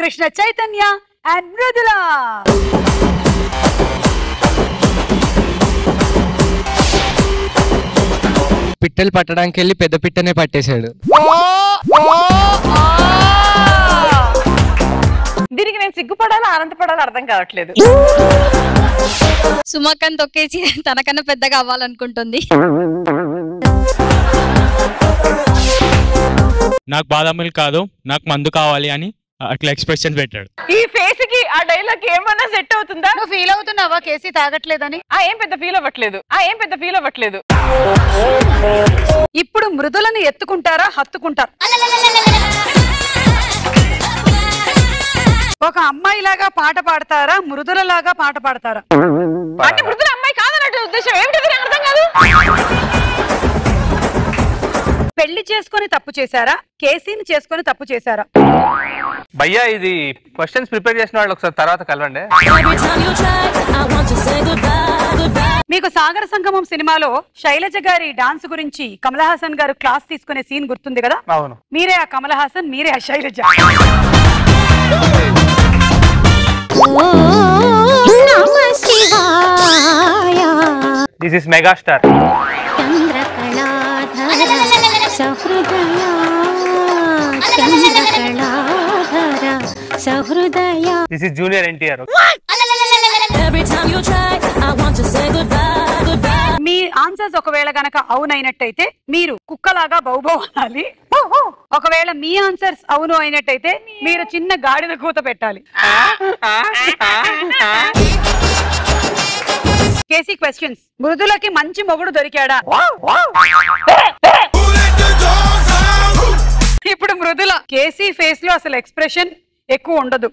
Krishna Chaitanya and Mrudula. పిట్టలు పట్టడానికి వెళ్ళి పెద్ద పిట్టనే పట్టేశాడు. దీనికి నేను సిగ్గుపడాలా ఆనందపడాలా అర్థం కావట్లేదు. సుమక్కని తొక్కేసి తనకన్నా పెద్దగా అవ్వాలనుకుంటుంది. నాకు బాదం మిల్క్ కాదు నాకు మందు కావాలి అని అట్లా ఎక్స్ప్రెషన్ పెట్టాడు. ఈ ఫేస్ కి ఆ డైలాగ్ ఏమన్నా సెట్ అవుతుందా? నువ్వు ఫీల్ అవుతున్నావా కేసీ తాగట్లేదని? ఏం పెద్ద ఫీల్ అవ్వట్లేదు. ఇప్పుడు మృదులను ఎత్తుకుంటారా హత్తుకుంటారా? ఒక అమ్మాయిలాగా పాట పాడతారా మృదులలాగా పాట పాడతారా? అంటే మృదుల అమ్మాయి కాదన్నట్టు ఉద్దేశం ఏమిటి నాకు అర్థం కాదు. పెళ్లి చేసుకుని తప్పు చేశారా కేసీని చేసుకుని తప్పు చేశారా? భయ్యా ఇది క్వశ్చన్స్ ప్రిపేర్ చేసిన వాళ్ళు ఒకసారి తర్వాత కలవండి. మీకు సాగర సంగమం సినిమాలో శైలజ గారి డాన్స్ గురించి కమల్ హాసన్ గారు క్లాస్ తీసుకునే సీన్ గుర్తుంది కదా? అవును. మీరే ఆ కమల్ హాసన్ మీరే ఆ Shailaja. This is megastar. This is junior NTR. మీ ఆన్సర్స్ ఒకవేళ గనక అవునైనట్టయితే మీరు కుక్కలాగా బౌబౌ అనాలి. ఒకవేళ మీ ఆన్సర్స్ అవును అయినట్టయితే మీరు చిన్న గాడిద కూత పెట్టాలి. KC questions. మృదులకి మంచి మొగుడు దొరికాడా? ఇప్పుడు మృదుల కేసీ ఫేస్ లో అసలు ఎక్స్ప్రెషన్ ఎక్కువ ఉండదు.